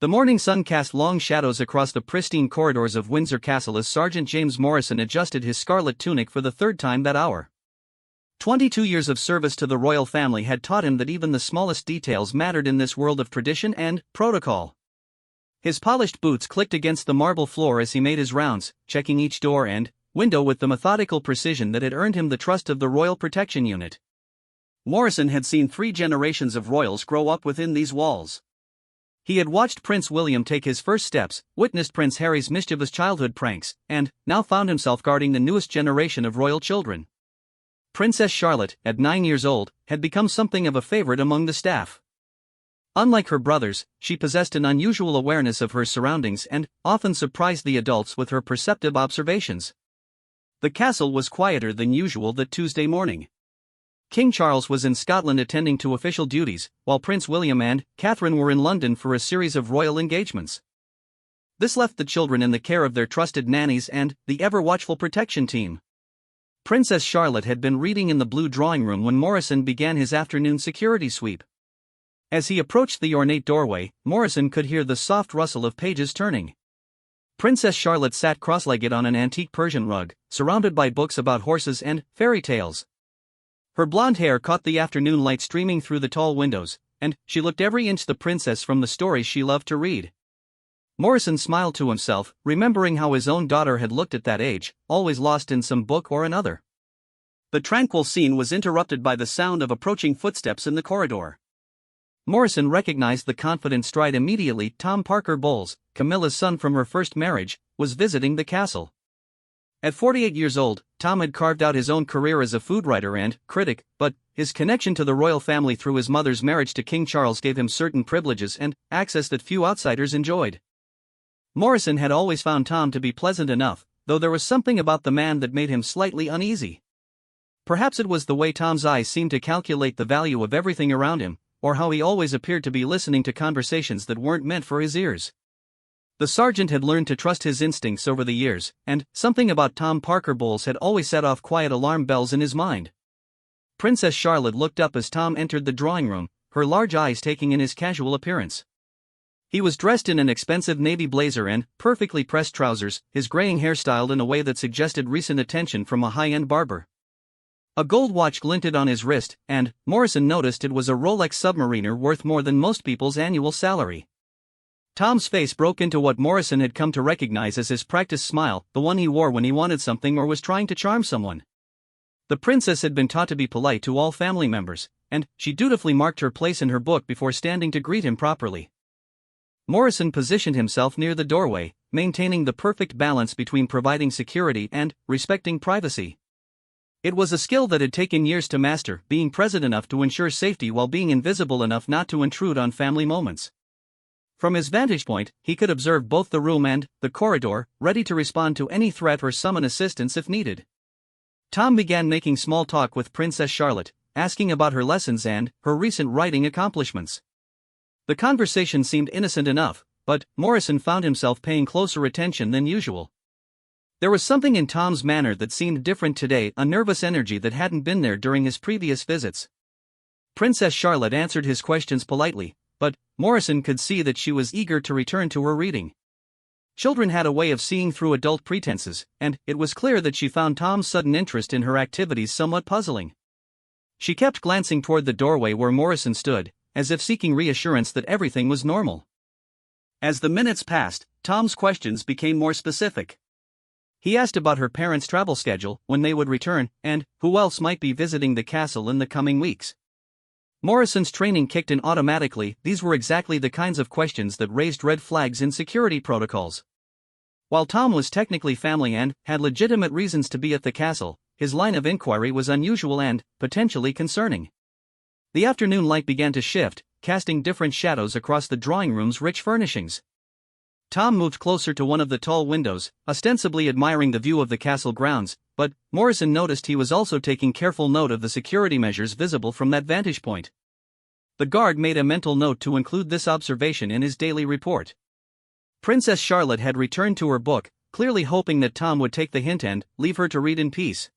The morning sun cast long shadows across the pristine corridors of Windsor Castle as Sergeant James Morrison adjusted his scarlet tunic for the third time that hour. 22 years of service to the royal family had taught him that even the smallest details mattered in this world of tradition and protocol. His polished boots clicked against the marble floor as he made his rounds, checking each door and window with the methodical precision that had earned him the trust of the Royal Protection Unit. Morrison had seen 3 generations of royals grow up within these walls. He had watched Prince William take his first steps, witnessed Prince Harry's mischievous childhood pranks, and now found himself guarding the newest generation of royal children. Princess Charlotte, at 9 years old, had become something of a favorite among the staff. Unlike her brothers, she possessed an unusual awareness of her surroundings and often surprised the adults with her perceptive observations. The castle was quieter than usual that Tuesday morning. King Charles was in Scotland attending to official duties, while Prince William and Catherine were in London for a series of royal engagements. This left the children in the care of their trusted nannies and the ever-watchful protection team. Princess Charlotte had been reading in the blue drawing room when Morrison began his afternoon security sweep. As he approached the ornate doorway, Morrison could hear the soft rustle of pages turning. Princess Charlotte sat cross-legged on an antique Persian rug, surrounded by books about horses and fairy tales. Her blonde hair caught the afternoon light streaming through the tall windows, and she looked every inch the princess from the stories she loved to read. Morrison smiled to himself, remembering how his own daughter had looked at that age, always lost in some book or another. The tranquil scene was interrupted by the sound of approaching footsteps in the corridor. Morrison recognized the confident stride immediately. Tom Parker Bowles, Camilla's son from her first marriage, was visiting the castle. At 48 years old, Tom had carved out his own career as a food writer and critic, but his connection to the royal family through his mother's marriage to King Charles gave him certain privileges and access that few outsiders enjoyed. Morrison had always found Tom to be pleasant enough, though there was something about the man that made him slightly uneasy. Perhaps it was the way Tom's eyes seemed to calculate the value of everything around him, or how he always appeared to be listening to conversations that weren't meant for his ears. The sergeant had learned to trust his instincts over the years, and something about Tom Parker Bowles had always set off quiet alarm bells in his mind. Princess Charlotte looked up as Tom entered the drawing room, her large eyes taking in his casual appearance. He was dressed in an expensive navy blazer and perfectly pressed trousers, his graying hair styled in a way that suggested recent attention from a high-end barber. A gold watch glinted on his wrist, and Morrison noticed it was a Rolex Submariner worth more than most people's annual salary. Tom's face broke into what Morrison had come to recognize as his practiced smile, the one he wore when he wanted something or was trying to charm someone. The princess had been taught to be polite to all family members, and she dutifully marked her place in her book before standing to greet him properly. Morrison positioned himself near the doorway, maintaining the perfect balance between providing security and respecting privacy. It was a skill that had taken years to master, being present enough to ensure safety while being invisible enough not to intrude on family moments. From his vantage point, he could observe both the room and the corridor, ready to respond to any threat or summon assistance if needed. Tom began making small talk with Princess Charlotte, asking about her lessons and her recent writing accomplishments. The conversation seemed innocent enough, but Morrison found himself paying closer attention than usual. There was something in Tom's manner that seemed different today, a nervous energy that hadn't been there during his previous visits. Princess Charlotte answered his questions politely, but Morrison could see that she was eager to return to her reading. Children had a way of seeing through adult pretenses, and it was clear that she found Tom's sudden interest in her activities somewhat puzzling. She kept glancing toward the doorway where Morrison stood, as if seeking reassurance that everything was normal. As the minutes passed, Tom's questions became more specific. He asked about her parents' travel schedule, when they would return, and who else might be visiting the castle in the coming weeks. Morrison's training kicked in automatically. These were exactly the kinds of questions that raised red flags in security protocols. While Tom was technically family and had legitimate reasons to be at the castle, his line of inquiry was unusual and potentially concerning. The afternoon light began to shift, casting different shadows across the drawing room's rich furnishings. Tom moved closer to one of the tall windows, ostensibly admiring the view of the castle grounds, but Morrison noticed he was also taking careful note of the security measures visible from that vantage point. The guard made a mental note to include this observation in his daily report. Princess Charlotte had returned to her book, clearly hoping that Tom would take the hint and leave her to read in peace.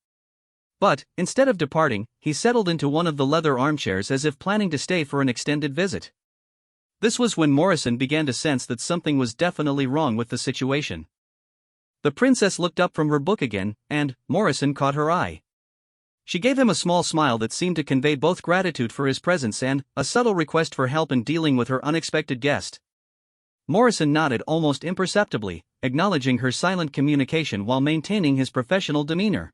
But, instead of departing, he settled into one of the leather armchairs as if planning to stay for an extended visit. This was when Morrison began to sense that something was definitely wrong with the situation. The princess looked up from her book again, and Morrison caught her eye. She gave him a small smile that seemed to convey both gratitude for his presence and a subtle request for help in dealing with her unexpected guest. Morrison nodded almost imperceptibly, acknowledging her silent communication while maintaining his professional demeanor.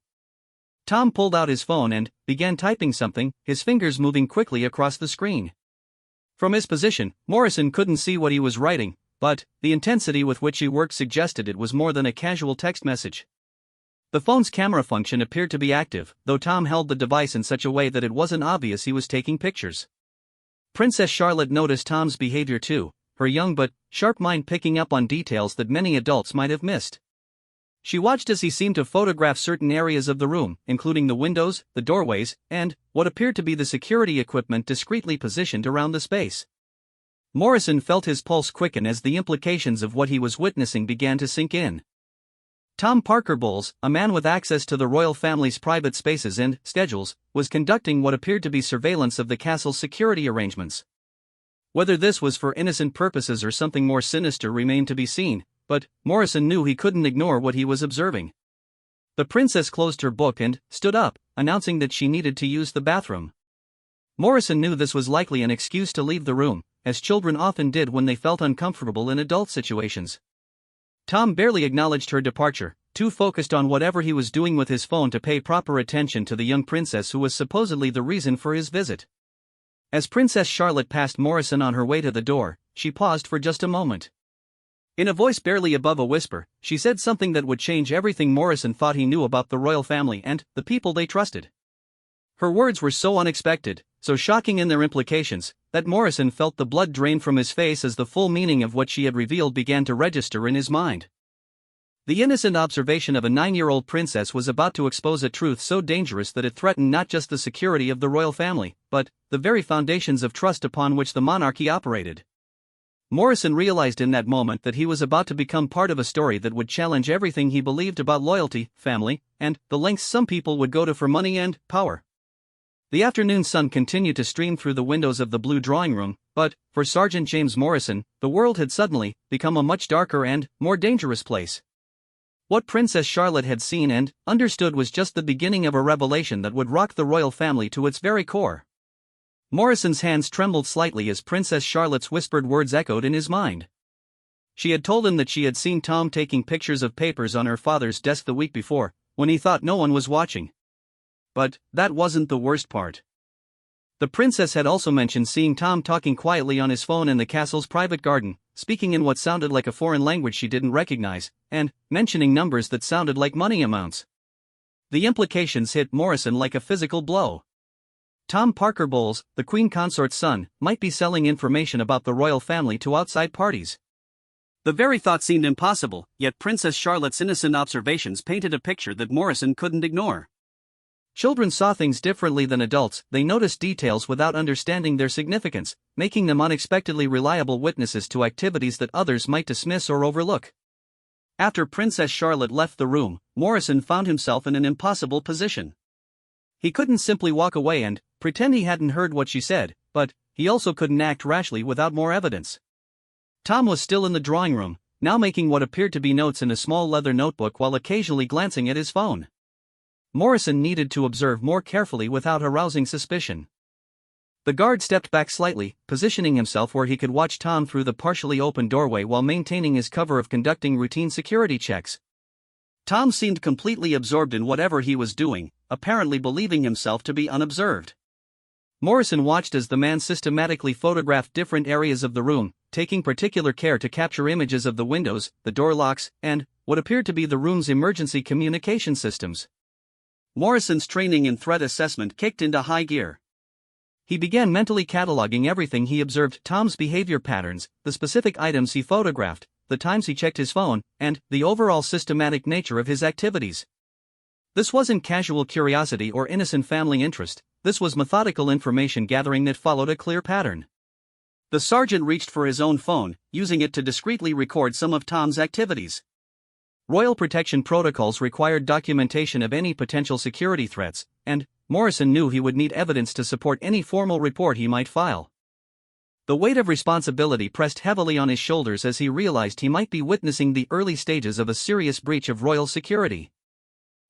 Tom pulled out his phone and began typing something, his fingers moving quickly across the screen. From his position, Morrison couldn't see what he was writing, but the intensity with which he worked suggested it was more than a casual text message. The phone's camera function appeared to be active, though Tom held the device in such a way that it wasn't obvious he was taking pictures. Princess Charlotte noticed Tom's behavior too, her young but sharp mind picking up on details that many adults might have missed. She watched as he seemed to photograph certain areas of the room, including the windows, the doorways, and what appeared to be the security equipment discreetly positioned around the space. Morrison felt his pulse quicken as the implications of what he was witnessing began to sink in. Tom Parker Bowles, a man with access to the royal family's private spaces and schedules, was conducting what appeared to be surveillance of the castle's security arrangements. Whether this was for innocent purposes or something more sinister remained to be seen, but Morrison knew he couldn't ignore what he was observing. The princess closed her book and stood up, announcing that she needed to use the bathroom. Morrison knew this was likely an excuse to leave the room, as children often did when they felt uncomfortable in adult situations. Tom barely acknowledged her departure, too focused on whatever he was doing with his phone to pay proper attention to the young princess who was supposedly the reason for his visit. As Princess Charlotte passed Morrison on her way to the door, she paused for just a moment. In a voice barely above a whisper, she said something that would change everything Morrison thought he knew about the royal family and the people they trusted. Her words were so unexpected, so shocking in their implications, that Morrison felt the blood drain from his face as the full meaning of what she had revealed began to register in his mind. The innocent observation of a 9-year-old princess was about to expose a truth so dangerous that it threatened not just the security of the royal family, but the very foundations of trust upon which the monarchy operated. Morrison realized in that moment that he was about to become part of a story that would challenge everything he believed about loyalty, family, and the lengths some people would go to for money and power. The afternoon sun continued to stream through the windows of the blue drawing room, but, for Sergeant James Morrison, the world had suddenly become a much darker and more dangerous place. What Princess Charlotte had seen and understood was just the beginning of a revelation that would rock the royal family to its very core. Morrison's hands trembled slightly as Princess Charlotte's whispered words echoed in his mind. She had told him that she had seen Tom taking pictures of papers on her father's desk the week before, when he thought no one was watching. But that wasn't the worst part. The princess had also mentioned seeing Tom talking quietly on his phone in the castle's private garden, speaking in what sounded like a foreign language she didn't recognize, and mentioning numbers that sounded like money amounts. The implications hit Morrison like a physical blow. Tom Parker Bowles, the Queen Consort's son, might be selling information about the royal family to outside parties. The very thought seemed impossible, yet Princess Charlotte's innocent observations painted a picture that Morrison couldn't ignore. Children saw things differently than adults. They noticed details without understanding their significance, making them unexpectedly reliable witnesses to activities that others might dismiss or overlook. After Princess Charlotte left the room, Morrison found himself in an impossible position. He couldn't simply walk away and pretend he hadn't heard what she said, but he also couldn't act rashly without more evidence. Tom was still in the drawing room, now making what appeared to be notes in a small leather notebook while occasionally glancing at his phone. Morrison needed to observe more carefully without arousing suspicion. The guard stepped back slightly, positioning himself where he could watch Tom through the partially open doorway while maintaining his cover of conducting routine security checks. Tom seemed completely absorbed in whatever he was doing, apparently believing himself to be unobserved. Morrison watched as the man systematically photographed different areas of the room, taking particular care to capture images of the windows, the door locks, and what appeared to be the room's emergency communication systems. Morrison's training in threat assessment kicked into high gear. He began mentally cataloging everything he observed: Tom's behavior patterns, the specific items he photographed, the times he checked his phone, and the overall systematic nature of his activities. This wasn't casual curiosity or innocent family interest, this was methodical information gathering that followed a clear pattern. The sergeant reached for his own phone, using it to discreetly record some of Tom's activities. Royal protection protocols required documentation of any potential security threats, and Morrison knew he would need evidence to support any formal report he might file. The weight of responsibility pressed heavily on his shoulders as he realized he might be witnessing the early stages of a serious breach of royal security.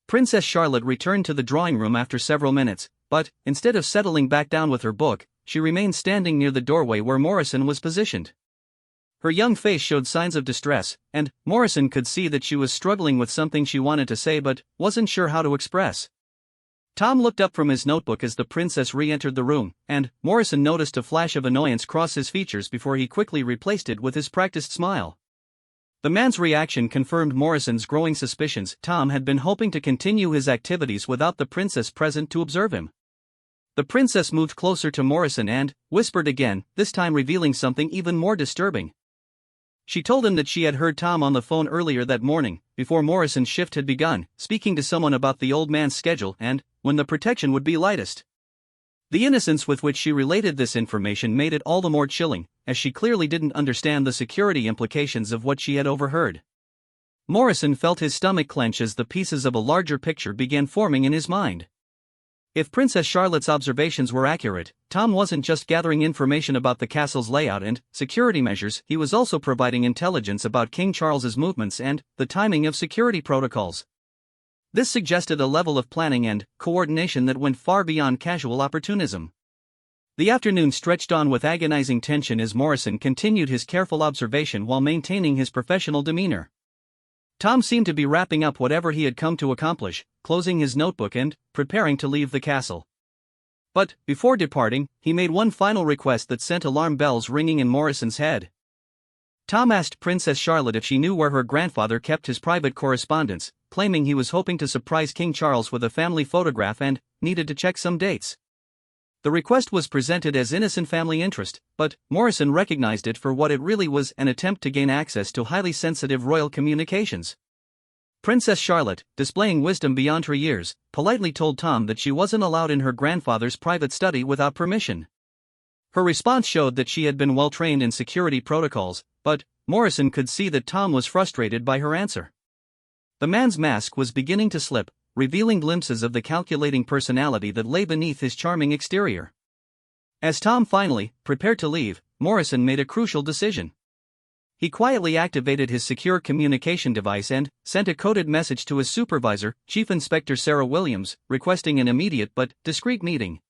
Princess Charlotte returned to the drawing room after several minutes, but, instead of settling back down with her book, she remained standing near the doorway where Morrison was positioned. Her young face showed signs of distress, and Morrison could see that she was struggling with something she wanted to say but wasn't sure how to express. Tom looked up from his notebook as the princess re-entered the room, and Morrison noticed a flash of annoyance cross his features before he quickly replaced it with his practiced smile. The man's reaction confirmed Morrison's growing suspicions. Tom had been hoping to continue his activities without the princess present to observe him. The princess moved closer to Morrison and whispered again, this time revealing something even more disturbing. She told him that she had heard Tom on the phone earlier that morning, before Morrison's shift had begun, speaking to someone about the old man's schedule and when the protection would be lightest. The innocence with which she related this information made it all the more chilling, as she clearly didn't understand the security implications of what she had overheard. Morrison felt his stomach clench as the pieces of a larger picture began forming in his mind. If Princess Charlotte's observations were accurate, Tom wasn't just gathering information about the castle's layout and security measures, he was also providing intelligence about King Charles's movements and the timing of security protocols. This suggested a level of planning and coordination that went far beyond casual opportunism. The afternoon stretched on with agonizing tension as Morrison continued his careful observation while maintaining his professional demeanor. Tom seemed to be wrapping up whatever he had come to accomplish, closing his notebook and preparing to leave the castle. But, before departing, he made one final request that sent alarm bells ringing in Morrison's head. Tom asked Princess Charlotte if she knew where her grandfather kept his private correspondence, claiming he was hoping to surprise King Charles with a family photograph and needed to check some dates. The request was presented as innocent family interest, but Morrison recognized it for what it really was, an attempt to gain access to highly sensitive royal communications. Princess Charlotte, displaying wisdom beyond her years, politely told Tom that she wasn't allowed in her grandfather's private study without permission. Her response showed that she had been well trained in security protocols, but Morrison could see that Tom was frustrated by her answer. The man's mask was beginning to slip, revealing glimpses of the calculating personality that lay beneath his charming exterior. As Tom finally prepared to leave, Morrison made a crucial decision. He quietly activated his secure communication device and sent a coded message to his supervisor, Chief Inspector Sarah Williams, requesting an immediate but discreet meeting.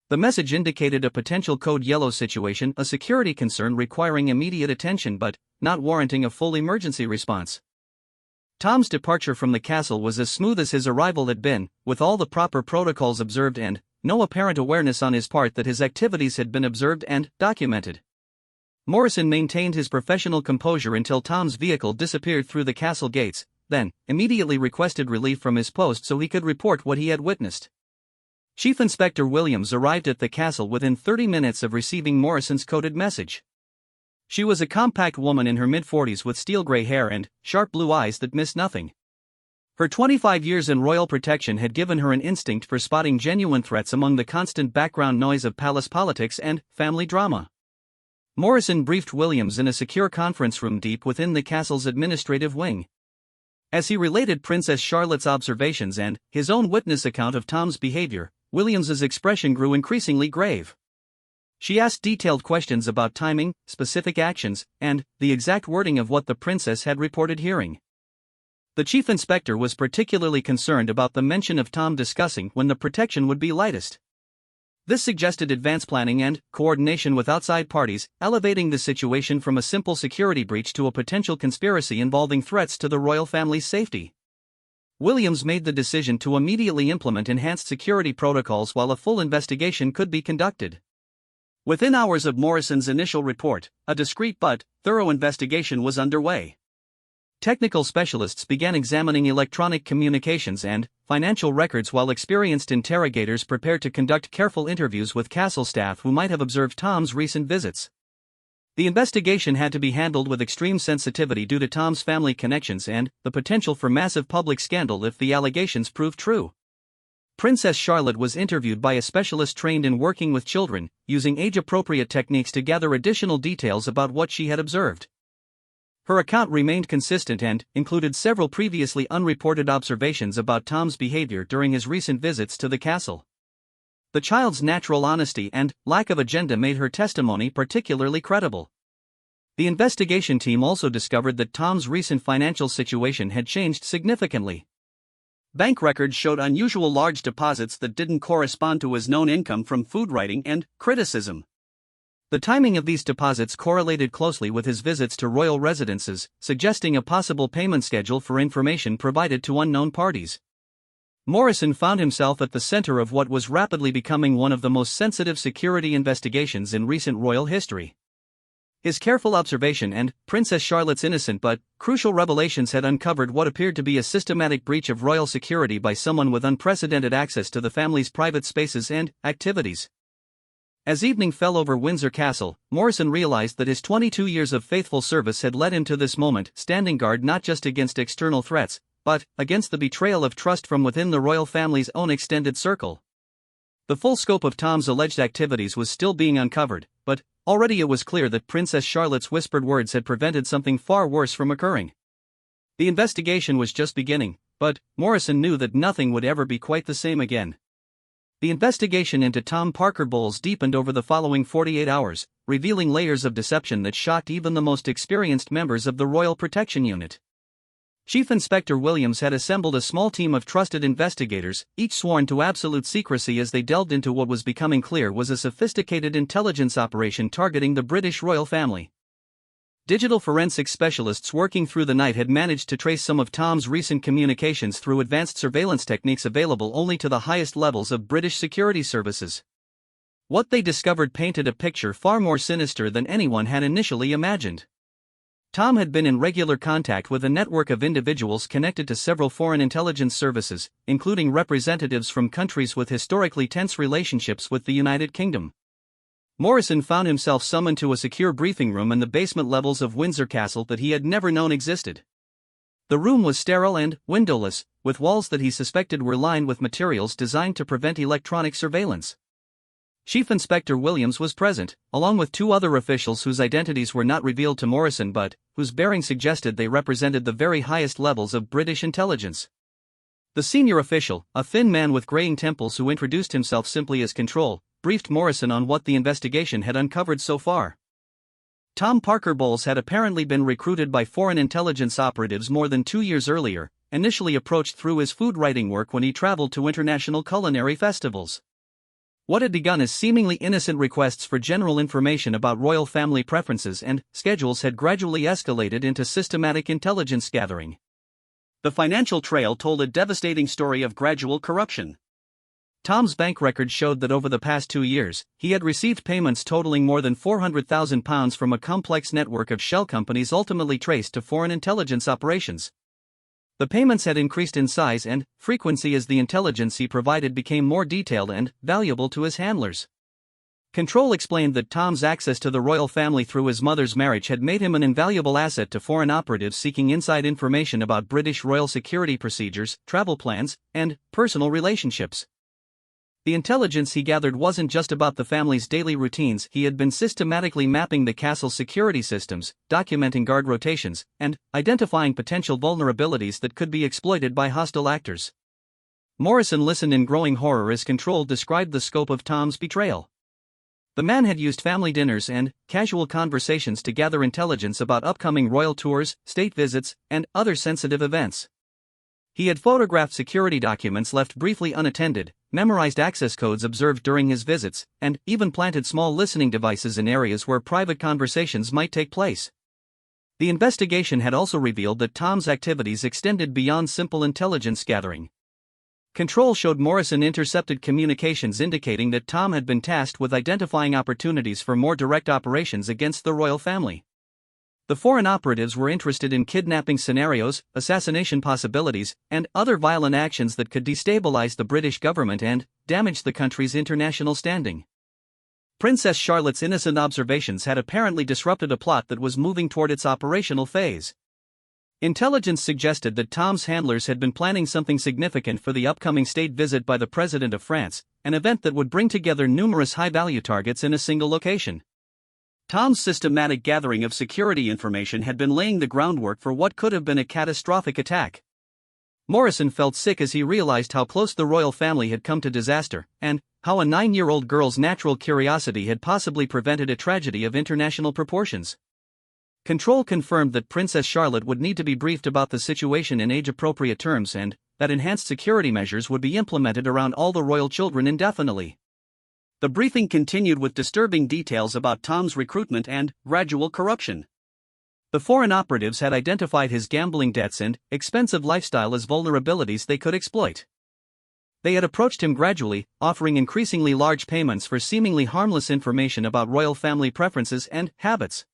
The message indicated a potential code yellow situation, a security concern requiring immediate attention but not warranting a full emergency response. Tom's departure from the castle was as smooth as his arrival had been, with all the proper protocols observed and no apparent awareness on his part that his activities had been observed and documented. Morrison maintained his professional composure until Tom's vehicle disappeared through the castle gates, then immediately requested relief from his post so he could report what he had witnessed. Chief Inspector Williams arrived at the castle within 30 minutes of receiving Morrison's coded message. She was a compact woman in her mid-40s with steel-gray hair and sharp blue eyes that missed nothing. Her 25 years in royal protection had given her an instinct for spotting genuine threats among the constant background noise of palace politics and family drama. Morrison briefed Williams in a secure conference room deep within the castle's administrative wing. As he related Princess Charlotte's observations and his own witness account of Tom's behavior, Williams's expression grew increasingly grave. She asked detailed questions about timing, specific actions, and the exact wording of what the princess had reported hearing. The chief inspector was particularly concerned about the mention of Tom discussing when the protection would be lightest. This suggested advanced planning and coordination with outside parties, elevating the situation from a simple security breach to a potential conspiracy involving threats to the royal family's safety. Williams made the decision to immediately implement enhanced security protocols while a full investigation could be conducted. Within hours of Morrison's initial report, a discreet but thorough investigation was underway. Technical specialists began examining electronic communications and financial records while experienced interrogators prepared to conduct careful interviews with castle staff who might have observed Tom's recent visits. The investigation had to be handled with extreme sensitivity due to Tom's family connections and the potential for massive public scandal if the allegations proved true. Princess Charlotte was interviewed by a specialist trained in working with children, using age-appropriate techniques to gather additional details about what she had observed. Her account remained consistent and included several previously unreported observations about Tom's behavior during his recent visits to the castle. The child's natural honesty and lack of agenda made her testimony particularly credible. The investigation team also discovered that Tom's recent financial situation had changed significantly. Bank records showed unusual large deposits that didn't correspond to his known income from food writing and criticism. The timing of these deposits correlated closely with his visits to royal residences, suggesting a possible payment schedule for information provided to unknown parties. Morrison found himself at the center of what was rapidly becoming one of the most sensitive security investigations in recent royal history. His careful observation and Princess Charlotte's innocent but crucial revelations had uncovered what appeared to be a systematic breach of royal security by someone with unprecedented access to the family's private spaces and activities. As evening fell over Windsor Castle, Morrison realized that his 22 years of faithful service had led him to this moment, standing guard not just against external threats, but against the betrayal of trust from within the royal family's own extended circle. The full scope of Tom's alleged activities was still being uncovered, but already it was clear that Princess Charlotte's whispered words had prevented something far worse from occurring. The investigation was just beginning, but Morrison knew that nothing would ever be quite the same again. The investigation into Tom Parker Bowles deepened over the following 48 hours, revealing layers of deception that shocked even the most experienced members of the Royal Protection Unit. Chief Inspector Williams had assembled a small team of trusted investigators, each sworn to absolute secrecy as they delved into what was becoming clear was a sophisticated intelligence operation targeting the British royal family. Digital forensics specialists working through the night had managed to trace some of Tom's recent communications through advanced surveillance techniques available only to the highest levels of British security services. What they discovered painted a picture far more sinister than anyone had initially imagined. Tom had been in regular contact with a network of individuals connected to several foreign intelligence services, including representatives from countries with historically tense relationships with the United Kingdom. Morrison found himself summoned to a secure briefing room in the basement levels of Windsor Castle that he had never known existed. The room was sterile and windowless, with walls that he suspected were lined with materials designed to prevent electronic surveillance. Chief Inspector Williams was present, along with two other officials whose identities were not revealed to Morrison but whose bearing suggested they represented the very highest levels of British intelligence. The senior official, a thin man with graying temples who introduced himself simply as Control, briefed Morrison on what the investigation had uncovered so far. Tom Parker Bowles had apparently been recruited by foreign intelligence operatives more than 2 years earlier, initially approached through his food writing work when he traveled to international culinary festivals. What had begun as seemingly innocent requests for general information about royal family preferences and schedules had gradually escalated into systematic intelligence gathering. The financial trail told a devastating story of gradual corruption. Tom's bank records showed that over the past 2 years, he had received payments totaling more than £400,000 from a complex network of shell companies ultimately traced to foreign intelligence operations. The payments had increased in size and frequency as the intelligence he provided became more detailed and valuable to his handlers. Control explained that Tom's access to the royal family through his mother's marriage had made him an invaluable asset to foreign operatives seeking inside information about British royal security procedures, travel plans, and personal relationships. The intelligence he gathered wasn't just about the family's daily routines. He had been systematically mapping the castle's security systems, documenting guard rotations, and identifying potential vulnerabilities that could be exploited by hostile actors. Morrison listened in growing horror as Control described the scope of Tom's betrayal. The man had used family dinners and casual conversations to gather intelligence about upcoming royal tours, state visits, and other sensitive events. He had photographed security documents left briefly unattended, memorized access codes observed during his visits, and even planted small listening devices in areas where private conversations might take place. The investigation had also revealed that Tom's activities extended beyond simple intelligence gathering. Control showed Morrison intercepted communications indicating that Tom had been tasked with identifying opportunities for more direct operations against the royal family. The foreign operatives were interested in kidnapping scenarios, assassination possibilities, and other violent actions that could destabilize the British government and damage the country's international standing. Princess Charlotte's innocent observations had apparently disrupted a plot that was moving toward its operational phase. Intelligence suggested that Tom's handlers had been planning something significant for the upcoming state visit by the President of France, an event that would bring together numerous high-value targets in a single location. Tom's systematic gathering of security information had been laying the groundwork for what could have been a catastrophic attack. Morrison felt sick as he realized how close the royal family had come to disaster, and how a 9-year-old girl's natural curiosity had possibly prevented a tragedy of international proportions. Control confirmed that Princess Charlotte would need to be briefed about the situation in age-appropriate terms and that enhanced security measures would be implemented around all the royal children indefinitely. The briefing continued with disturbing details about Tom's recruitment and gradual corruption. The foreign operatives had identified his gambling debts and expensive lifestyle as vulnerabilities they could exploit. They had approached him gradually, offering increasingly large payments for seemingly harmless information about royal family preferences and habits.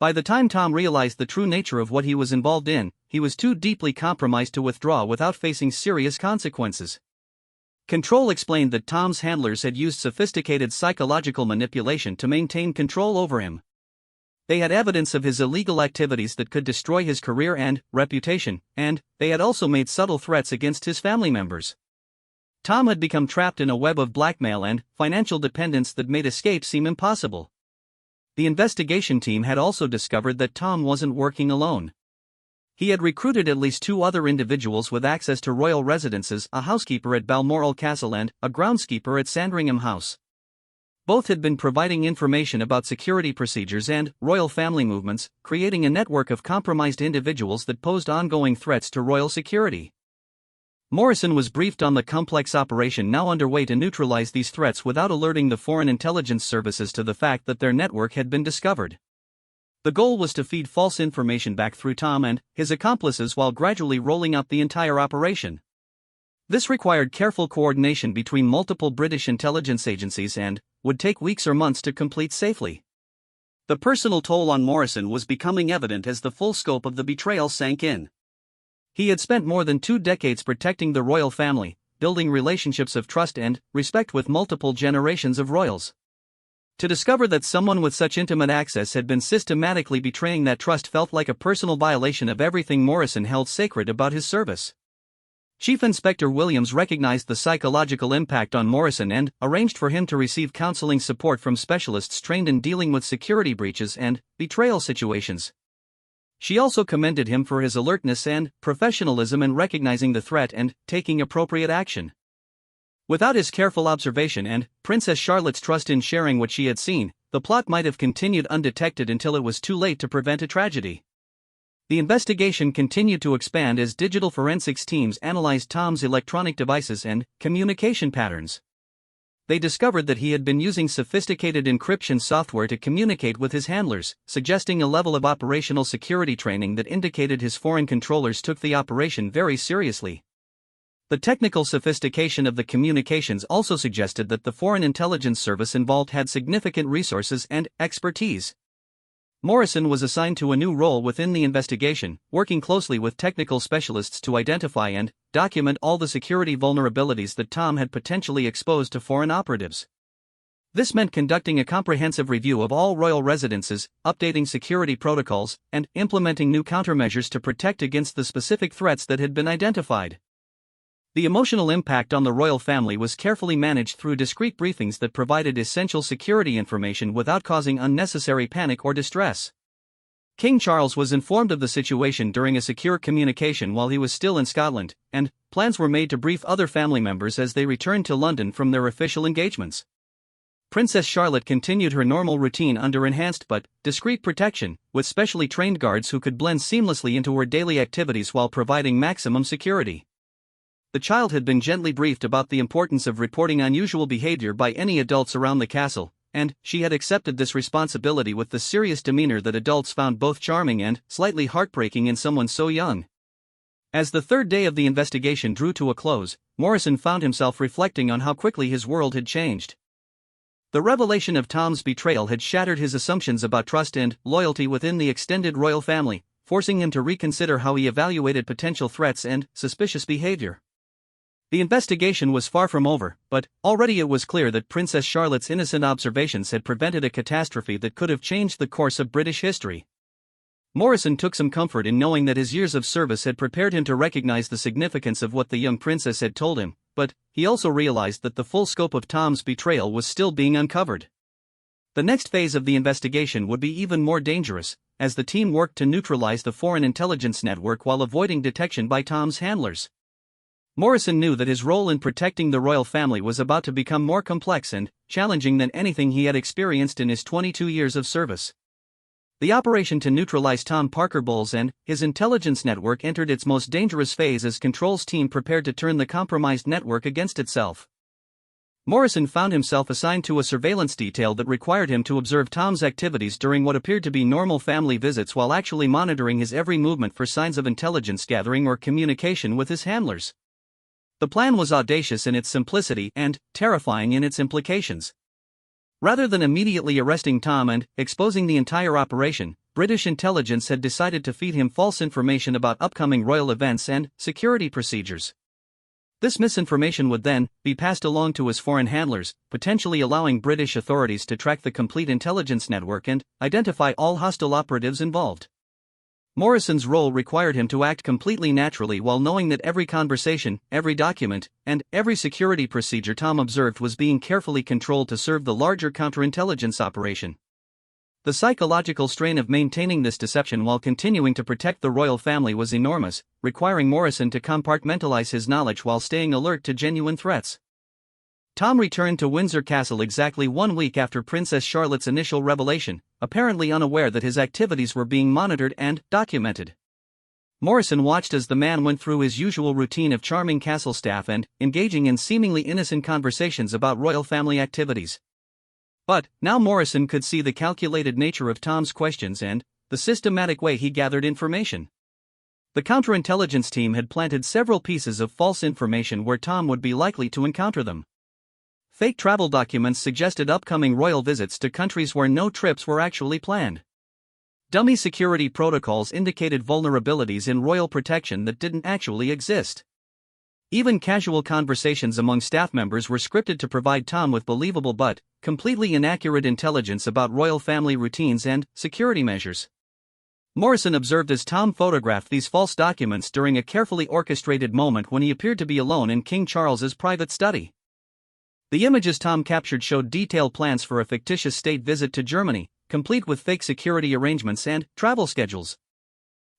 By the time Tom realized the true nature of what he was involved in, he was too deeply compromised to withdraw without facing serious consequences. Control explained that Tom's handlers had used sophisticated psychological manipulation to maintain control over him. They had evidence of his illegal activities that could destroy his career and reputation, and they had also made subtle threats against his family members. Tom had become trapped in a web of blackmail and financial dependence that made escape seem impossible. The investigation team had also discovered that Tom wasn't working alone. He had recruited at least 2 other individuals with access to royal residences, a housekeeper at Balmoral Castle and a groundskeeper at Sandringham House. Both had been providing information about security procedures and royal family movements, creating a network of compromised individuals that posed ongoing threats to royal security. Morrison was briefed on the complex operation now underway to neutralize these threats without alerting the foreign intelligence services to the fact that their network had been discovered. The goal was to feed false information back through Tom and his accomplices while gradually rolling out the entire operation. This required careful coordination between multiple British intelligence agencies and would take weeks or months to complete safely. The personal toll on Morrison was becoming evident as the full scope of the betrayal sank in. He had spent more than 2 decades protecting the royal family, building relationships of trust and respect with multiple generations of royals. To discover that someone with such intimate access had been systematically betraying that trust felt like a personal violation of everything Morrison held sacred about his service. Chief Inspector Williams recognized the psychological impact on Morrison and arranged for him to receive counseling support from specialists trained in dealing with security breaches and betrayal situations. She also commended him for his alertness and professionalism in recognizing the threat and taking appropriate action. Without his careful observation and Princess Charlotte's trust in sharing what she had seen, the plot might have continued undetected until it was too late to prevent a tragedy. The investigation continued to expand as digital forensics teams analyzed Tom's electronic devices and communication patterns. They discovered that he had been using sophisticated encryption software to communicate with his handlers, suggesting a level of operational security training that indicated his foreign controllers took the operation very seriously. The technical sophistication of the communications also suggested that the Foreign Intelligence Service involved had significant resources and expertise. Morrison was assigned to a new role within the investigation, working closely with technical specialists to identify and document all the security vulnerabilities that Tom had potentially exposed to foreign operatives. This meant conducting a comprehensive review of all royal residences, updating security protocols, and implementing new countermeasures to protect against the specific threats that had been identified. The emotional impact on the royal family was carefully managed through discreet briefings that provided essential security information without causing unnecessary panic or distress. King Charles was informed of the situation during a secure communication while he was still in Scotland, and plans were made to brief other family members as they returned to London from their official engagements. Princess Charlotte continued her normal routine under enhanced but discreet protection, with specially trained guards who could blend seamlessly into her daily activities while providing maximum security. The child had been gently briefed about the importance of reporting unusual behavior by any adults around the castle, and she had accepted this responsibility with the serious demeanor that adults found both charming and slightly heartbreaking in someone so young. As the 3rd day of the investigation drew to a close, Morrison found himself reflecting on how quickly his world had changed. The revelation of Tom's betrayal had shattered his assumptions about trust and loyalty within the extended royal family, forcing him to reconsider how he evaluated potential threats and suspicious behavior. The investigation was far from over, but already it was clear that Princess Charlotte's innocent observations had prevented a catastrophe that could have changed the course of British history. Morrison took some comfort in knowing that his years of service had prepared him to recognize the significance of what the young princess had told him, but he also realized that the full scope of Tom's betrayal was still being uncovered. The next phase of the investigation would be even more dangerous, as the team worked to neutralize the foreign intelligence network while avoiding detection by Tom's handlers. Morrison knew that his role in protecting the royal family was about to become more complex and challenging than anything he had experienced in his 22 years of service. The operation to neutralize Tom Parker Bowles and his intelligence network entered its most dangerous phase as Control's team prepared to turn the compromised network against itself. Morrison found himself assigned to a surveillance detail that required him to observe Tom's activities during what appeared to be normal family visits while actually monitoring his every movement for signs of intelligence gathering or communication with his handlers. The plan was audacious in its simplicity and terrifying in its implications. Rather than immediately arresting Tom and exposing the entire operation, British intelligence had decided to feed him false information about upcoming royal events and security procedures. This misinformation would then be passed along to his foreign handlers, potentially allowing British authorities to track the complete intelligence network and identify all hostile operatives involved. Morrison's role required him to act completely naturally while knowing that every conversation, every document, and every security procedure Tom observed was being carefully controlled to serve the larger counterintelligence operation. The psychological strain of maintaining this deception while continuing to protect the royal family was enormous, requiring Morrison to compartmentalize his knowledge while staying alert to genuine threats. Tom returned to Windsor Castle exactly 1 week after Princess Charlotte's initial revelation, apparently unaware that his activities were being monitored and documented. Morrison watched as the man went through his usual routine of charming castle staff and engaging in seemingly innocent conversations about royal family activities. But now Morrison could see the calculated nature of Tom's questions and the systematic way he gathered information. The counterintelligence team had planted several pieces of false information where Tom would be likely to encounter them. Fake travel documents suggested upcoming royal visits to countries where no trips were actually planned. Dummy security protocols indicated vulnerabilities in royal protection that didn't actually exist. Even casual conversations among staff members were scripted to provide Tom with believable but completely inaccurate intelligence about royal family routines and security measures. Morrison observed as Tom photographed these false documents during a carefully orchestrated moment when he appeared to be alone in King Charles's private study. The images Tom captured showed detailed plans for a fictitious state visit to Germany, complete with fake security arrangements and travel schedules.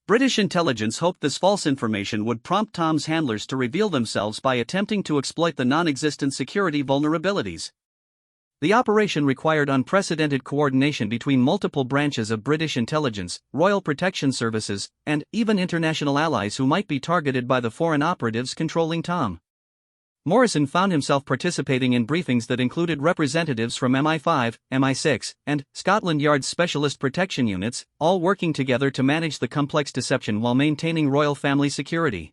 British intelligence hoped this false information would prompt Tom's handlers to reveal themselves by attempting to exploit the non-existent security vulnerabilities. The operation required unprecedented coordination between multiple branches of British intelligence, royal protection services, and even international allies who might be targeted by the foreign operatives controlling Tom. Morrison found himself participating in briefings that included representatives from MI5, MI6, and Scotland Yard's specialist protection units, all working together to manage the complex deception while maintaining royal family security.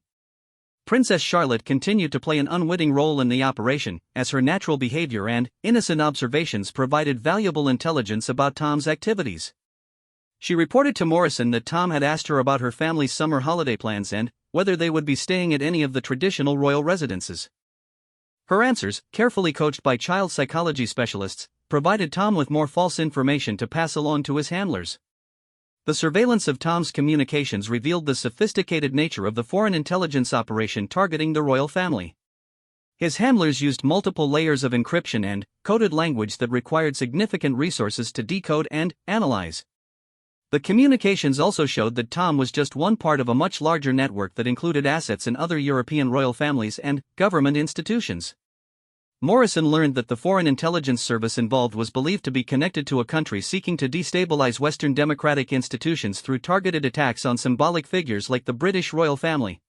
Princess Charlotte continued to play an unwitting role in the operation, as her natural behavior and innocent observations provided valuable intelligence about Tom's activities. She reported to Morrison that Tom had asked her about her family's summer holiday plans and whether they would be staying at any of the traditional royal residences. Her answers, carefully coached by child psychology specialists, provided Tom with more false information to pass along to his handlers. The surveillance of Tom's communications revealed the sophisticated nature of the foreign intelligence operation targeting the royal family. His handlers used multiple layers of encryption and coded language that required significant resources to decode and analyze. The communications also showed that Tom was just one part of a much larger network that included assets in other European royal families and government institutions. Morrison learned that the foreign intelligence service involved was believed to be connected to a country seeking to destabilize Western democratic institutions through targeted attacks on symbolic figures like the British royal family.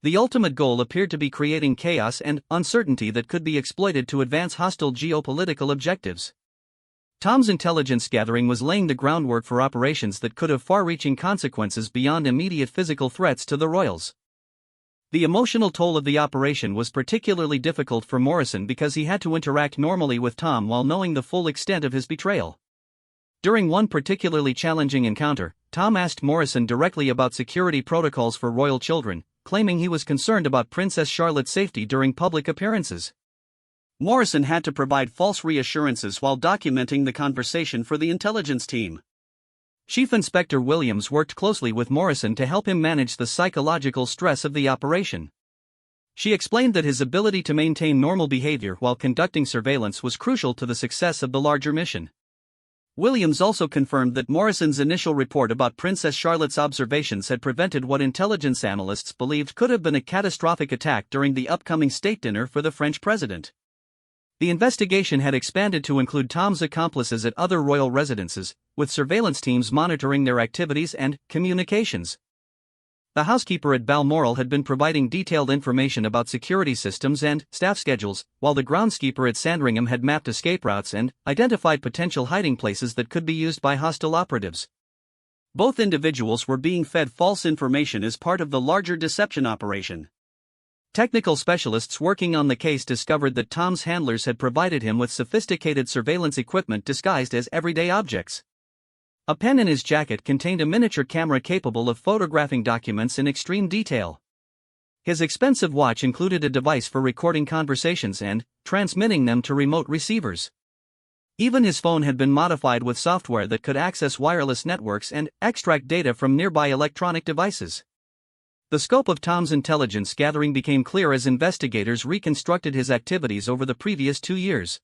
The ultimate goal appeared to be creating chaos and uncertainty that could be exploited to advance hostile geopolitical objectives. Tom's intelligence gathering was laying the groundwork for operations that could have far-reaching consequences beyond immediate physical threats to the royals. The emotional toll of the operation was particularly difficult for Morrison because he had to interact normally with Tom while knowing the full extent of his betrayal. During one particularly challenging encounter, Tom asked Morrison directly about security protocols for royal children, claiming he was concerned about Princess Charlotte's safety during public appearances. Morrison had to provide false reassurances while documenting the conversation for the intelligence team. Chief Inspector Williams worked closely with Morrison to help him manage the psychological stress of the operation. She explained that his ability to maintain normal behavior while conducting surveillance was crucial to the success of the larger mission. Williams also confirmed that Morrison's initial report about Princess Charlotte's observations had prevented what intelligence analysts believed could have been a catastrophic attack during the upcoming state dinner for the French president. The investigation had expanded to include Tom's accomplices at other royal residences, with surveillance teams monitoring their activities and communications. The housekeeper at Balmoral had been providing detailed information about security systems and staff schedules, while the groundskeeper at Sandringham had mapped escape routes and identified potential hiding places that could be used by hostile operatives. Both individuals were being fed false information as part of the larger deception operation. Technical specialists working on the case discovered that Tom's handlers had provided him with sophisticated surveillance equipment disguised as everyday objects. A pen in his jacket contained a miniature camera capable of photographing documents in extreme detail. His expensive watch included a device for recording conversations and transmitting them to remote receivers. Even his phone had been modified with software that could access wireless networks and extract data from nearby electronic devices. The scope of Tom's intelligence gathering became clear as investigators reconstructed his activities over the previous 2 years.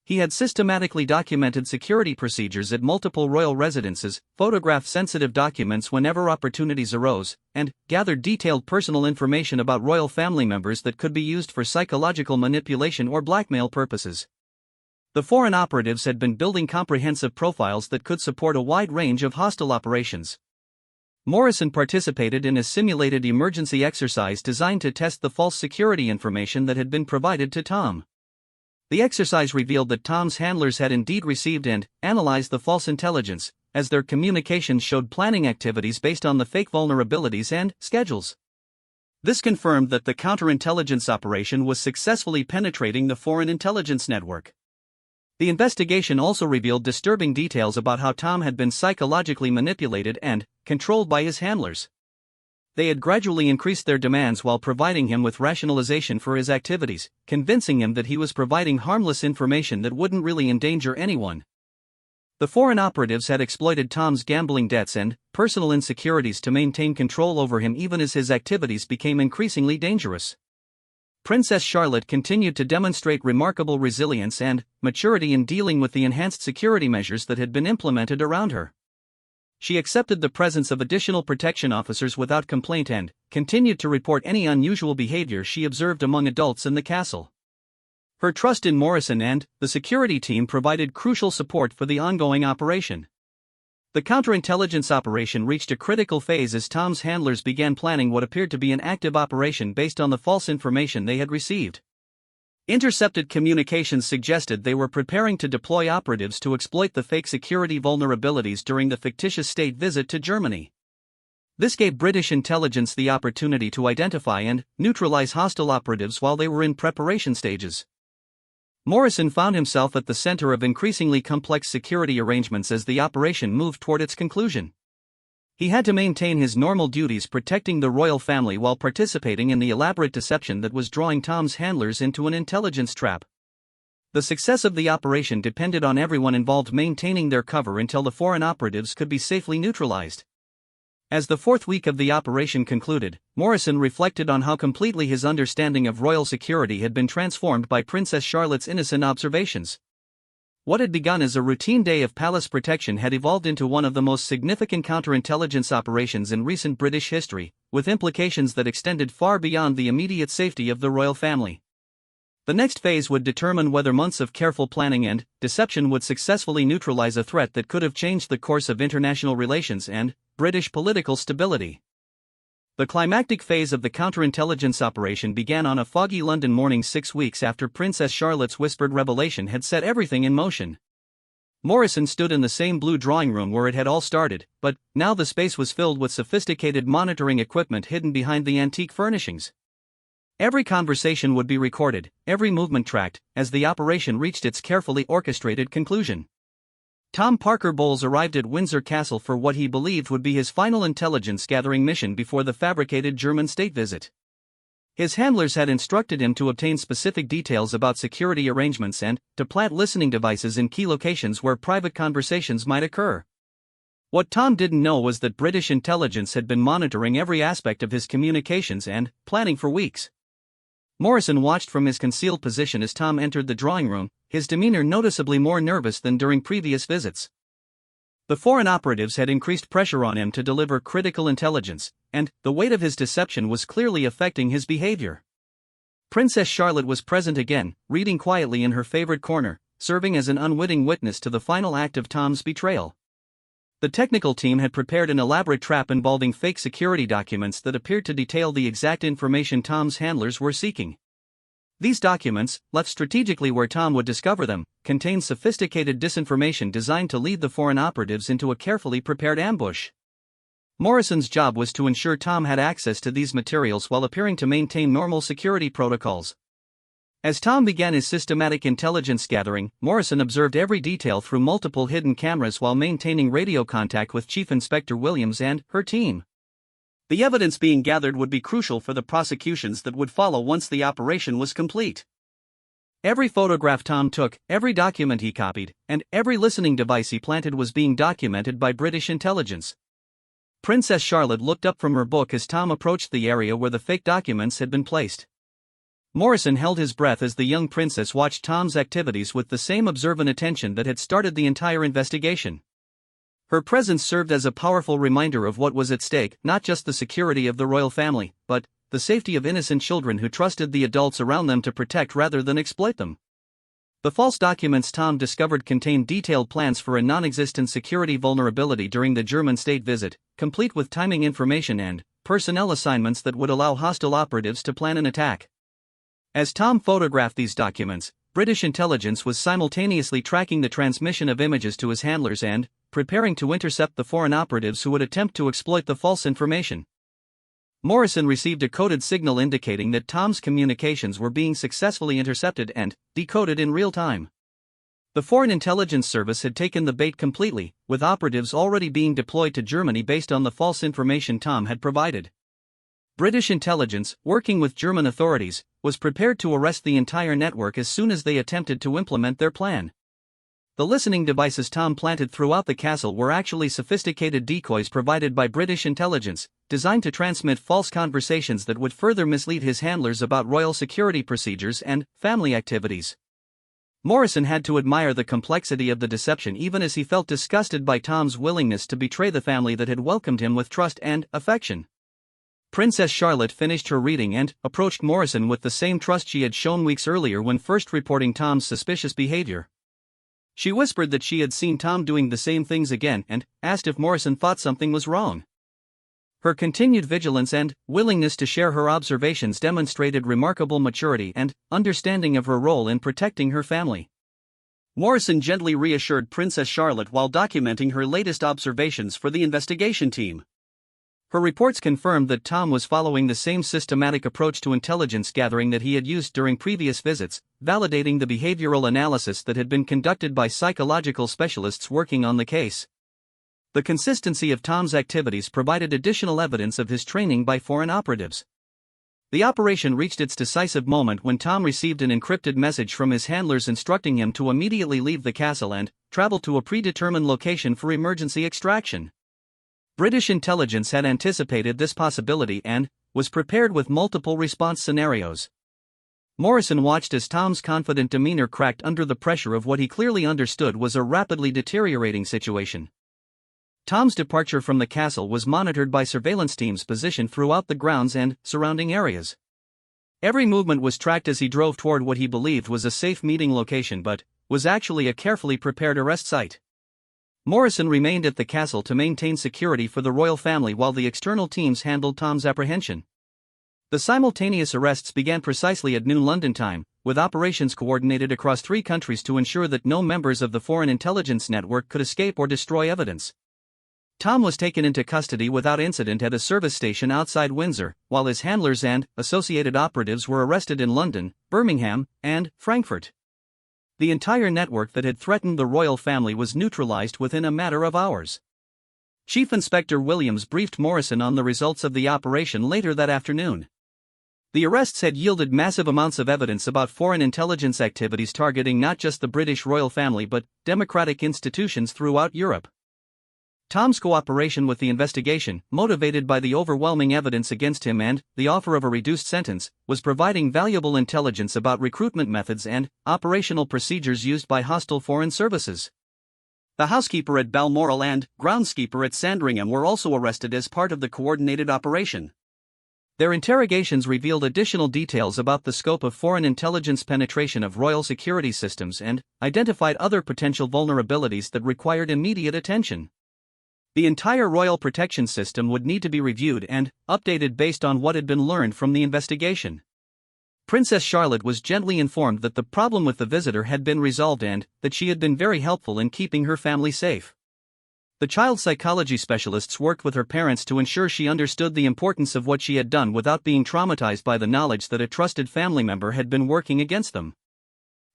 He had systematically documented security procedures at multiple royal residences, photographed sensitive documents whenever opportunities arose, and gathered detailed personal information about royal family members that could be used for psychological manipulation or blackmail purposes. The foreign operatives had been building comprehensive profiles that could support a wide range of hostile operations. Morrison participated in a simulated emergency exercise designed to test the false security information that had been provided to Tom. The exercise revealed that Tom's handlers had indeed received and analyzed the false intelligence, as their communications showed planning activities based on the fake vulnerabilities and schedules. This confirmed that the counterintelligence operation was successfully penetrating the foreign intelligence network. The investigation also revealed disturbing details about how Tom had been psychologically manipulated and controlled by his handlers. They had gradually increased their demands while providing him with rationalization for his activities, convincing him that he was providing harmless information that wouldn't really endanger anyone. The foreign operatives had exploited Tom's gambling debts and personal insecurities to maintain control over him even as his activities became increasingly dangerous. Princess Charlotte continued to demonstrate remarkable resilience and maturity in dealing with the enhanced security measures that had been implemented around her. She accepted the presence of additional protection officers without complaint and continued to report any unusual behavior she observed among adults in the castle. Her trust in Morrison and the security team provided crucial support for the ongoing operation. The counterintelligence operation reached a critical phase as Tom's handlers began planning what appeared to be an active operation based on the false information they had received. Intercepted communications suggested they were preparing to deploy operatives to exploit the fake security vulnerabilities during the fictitious state visit to Germany. This gave British intelligence the opportunity to identify and neutralize hostile operatives while they were in preparation stages. Morrison found himself at the center of increasingly complex security arrangements as the operation moved toward its conclusion. He had to maintain his normal duties protecting the royal family while participating in the elaborate deception that was drawing Tom's handlers into an intelligence trap. The success of the operation depended on everyone involved maintaining their cover until the foreign operatives could be safely neutralized. As the fourth week of the operation concluded, Morrison reflected on how completely his understanding of royal security had been transformed by Princess Charlotte's innocent observations. What had begun as a routine day of palace protection had evolved into one of the most significant counterintelligence operations in recent British history, with implications that extended far beyond the immediate safety of the royal family. The next phase would determine whether months of careful planning and deception would successfully neutralize a threat that could have changed the course of international relations and British political stability. The climactic phase of the counterintelligence operation began on a foggy London morning 6 weeks after Princess Charlotte's whispered revelation had set everything in motion. Morrison stood in the same blue drawing room where it had all started, but now the space was filled with sophisticated monitoring equipment hidden behind the antique furnishings. Every conversation would be recorded, every movement tracked, as the operation reached its carefully orchestrated conclusion. Tom Parker Bowles arrived at Windsor Castle for what he believed would be his final intelligence-gathering mission before the fabricated German state visit. His handlers had instructed him to obtain specific details about security arrangements and to plant listening devices in key locations where private conversations might occur. What Tom didn't know was that British intelligence had been monitoring every aspect of his communications and planning for weeks. Morrison watched from his concealed position as Tom entered the drawing room, his demeanor noticeably more nervous than during previous visits. The foreign operatives had increased pressure on him to deliver critical intelligence, and the weight of his deception was clearly affecting his behavior. Princess Charlotte was present again, reading quietly in her favorite corner, serving as an unwitting witness to the final act of Tom's betrayal. The technical team had prepared an elaborate trap involving fake security documents that appeared to detail the exact information Tom's handlers were seeking. These documents, left strategically where Tom would discover them, contained sophisticated disinformation designed to lead the foreign operatives into a carefully prepared ambush. Morrison's job was to ensure Tom had access to these materials while appearing to maintain normal security protocols. As Tom began his systematic intelligence gathering, Morrison observed every detail through multiple hidden cameras while maintaining radio contact with Chief Inspector Williams and her team. The evidence being gathered would be crucial for the prosecutions that would follow once the operation was complete. Every photograph Tom took, every document he copied, and every listening device he planted was being documented by British intelligence. Princess Charlotte looked up from her book as Tom approached the area where the fake documents had been placed. Morrison held his breath as the young princess watched Tom's activities with the same observant attention that had started the entire investigation. Her presence served as a powerful reminder of what was at stake, not just the security of the royal family, but the safety of innocent children who trusted the adults around them to protect rather than exploit them. The false documents Tom discovered contained detailed plans for a non-existent security vulnerability during the German state visit, complete with timing information and personnel assignments that would allow hostile operatives to plan an attack. As Tom photographed these documents, British intelligence was simultaneously tracking the transmission of images to his handlers and preparing to intercept the foreign operatives who would attempt to exploit the false information. Morrison received a coded signal indicating that Tom's communications were being successfully intercepted and decoded in real time. The Foreign Intelligence Service had taken the bait completely, with operatives already being deployed to Germany based on the false information Tom had provided. British intelligence, working with German authorities, was prepared to arrest the entire network as soon as they attempted to implement their plan. The listening devices Tom planted throughout the castle were actually sophisticated decoys provided by British intelligence, designed to transmit false conversations that would further mislead his handlers about royal security procedures and family activities. Morrison had to admire the complexity of the deception even as he felt disgusted by Tom's willingness to betray the family that had welcomed him with trust and affection. Princess Charlotte finished her reading and approached Morrison with the same trust she had shown weeks earlier when first reporting Tom's suspicious behavior. She whispered that she had seen Tom doing the same things again and asked if Morrison thought something was wrong. Her continued vigilance and willingness to share her observations demonstrated remarkable maturity and understanding of her role in protecting her family. Morrison gently reassured Princess Charlotte while documenting her latest observations for the investigation team. Her reports confirmed that Tom was following the same systematic approach to intelligence gathering that he had used during previous visits, validating the behavioral analysis that had been conducted by psychological specialists working on the case. The consistency of Tom's activities provided additional evidence of his training by foreign operatives. The operation reached its decisive moment when Tom received an encrypted message from his handlers instructing him to immediately leave the castle and travel to a predetermined location for emergency extraction. British intelligence had anticipated this possibility and was prepared with multiple response scenarios. Morrison watched as Tom's confident demeanor cracked under the pressure of what he clearly understood was a rapidly deteriorating situation. Tom's departure from the castle was monitored by surveillance teams positioned throughout the grounds and surrounding areas. Every movement was tracked as he drove toward what he believed was a safe meeting location but was actually a carefully prepared arrest site. Morrison remained at the castle to maintain security for the royal family while the external teams handled Tom's apprehension. The simultaneous arrests began precisely at noon London time, with operations coordinated across 3 countries to ensure that no members of the Foreign Intelligence Network could escape or destroy evidence. Tom was taken into custody without incident at a service station outside Windsor, while his handlers and associated operatives were arrested in London, Birmingham, and Frankfurt. The entire network that had threatened the royal family was neutralized within a matter of hours. Chief Inspector Williams briefed Morrison on the results of the operation later that afternoon. The arrests had yielded massive amounts of evidence about foreign intelligence activities targeting not just the British royal family but democratic institutions throughout Europe. Tom's cooperation with the investigation, motivated by the overwhelming evidence against him and the offer of a reduced sentence, was providing valuable intelligence about recruitment methods and operational procedures used by hostile foreign services. The housekeeper at Balmoral and groundskeeper at Sandringham were also arrested as part of the coordinated operation. Their interrogations revealed additional details about the scope of foreign intelligence penetration of royal security systems and identified other potential vulnerabilities that required immediate attention. The entire royal protection system would need to be reviewed and updated based on what had been learned from the investigation. Princess Charlotte was gently informed that the problem with the visitor had been resolved and that she had been very helpful in keeping her family safe. The child psychology specialists worked with her parents to ensure she understood the importance of what she had done without being traumatized by the knowledge that a trusted family member had been working against them.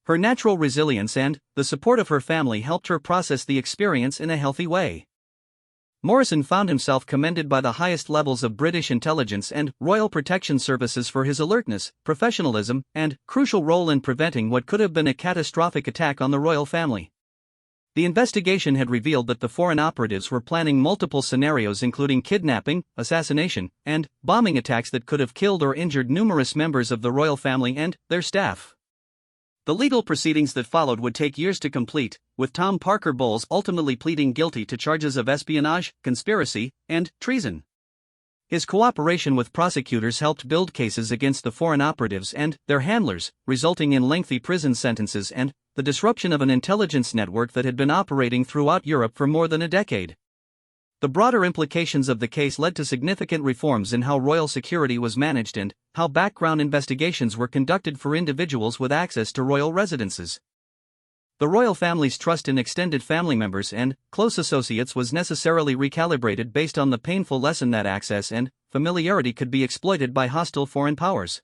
Her natural resilience and the support of her family helped her process the experience in a healthy way. Morrison found himself commended by the highest levels of British intelligence and royal protection services for his alertness, professionalism, and crucial role in preventing what could have been a catastrophic attack on the royal family. The investigation had revealed that the foreign operatives were planning multiple scenarios including kidnapping, assassination, and bombing attacks that could have killed or injured numerous members of the royal family and their staff. The legal proceedings that followed would take years to complete, with Tom Parker Bowles ultimately pleading guilty to charges of espionage, conspiracy, and treason. His cooperation with prosecutors helped build cases against the foreign operatives and their handlers, resulting in lengthy prison sentences and the disruption of an intelligence network that had been operating throughout Europe for more than a decade. The broader implications of the case led to significant reforms in how royal security was managed and how background investigations were conducted for individuals with access to royal residences. The royal family's trust in extended family members and close associates was necessarily recalibrated based on the painful lesson that access and familiarity could be exploited by hostile foreign powers.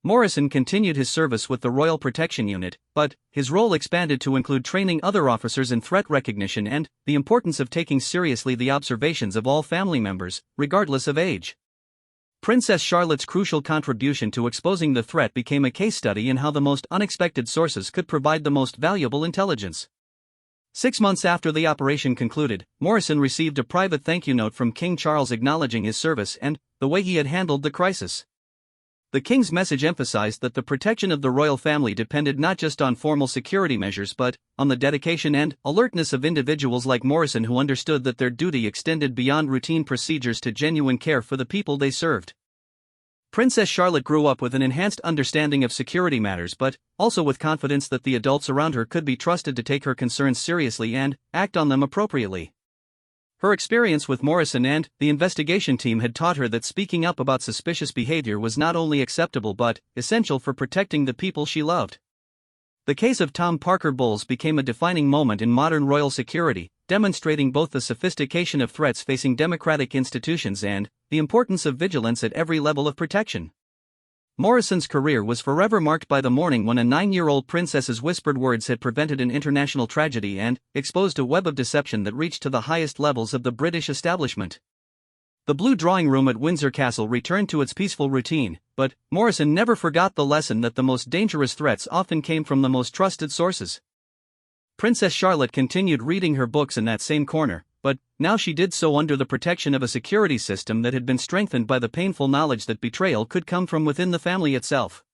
Morrison continued his service with the Royal Protection Unit, but his role expanded to include training other officers in threat recognition and the importance of taking seriously the observations of all family members, regardless of age. Princess Charlotte's crucial contribution to exposing the threat became a case study in how the most unexpected sources could provide the most valuable intelligence. 6 months after the operation concluded, Morrison received a private thank you note from King Charles acknowledging his service and the way he had handled the crisis. The King's message emphasized that the protection of the royal family depended not just on formal security measures but on the dedication and alertness of individuals like Morrison who understood that their duty extended beyond routine procedures to genuine care for the people they served. Princess Charlotte grew up with an enhanced understanding of security matters but also with confidence that the adults around her could be trusted to take her concerns seriously and act on them appropriately. Her experience with Morrison and the investigation team had taught her that speaking up about suspicious behavior was not only acceptable but essential for protecting the people she loved. The case of Tom Parker Bowles became a defining moment in modern royal security, demonstrating both the sophistication of threats facing democratic institutions and the importance of vigilance at every level of protection. Morrison's career was forever marked by the morning when a 9-year-old princess's whispered words had prevented an international tragedy and exposed a web of deception that reached to the highest levels of the British establishment. The Blue Drawing Room at Windsor Castle returned to its peaceful routine, but Morrison never forgot the lesson that the most dangerous threats often came from the most trusted sources. Princess Charlotte continued reading her books in that same corner, but now she did so under the protection of a security system that had been strengthened by the painful knowledge that betrayal could come from within the family itself.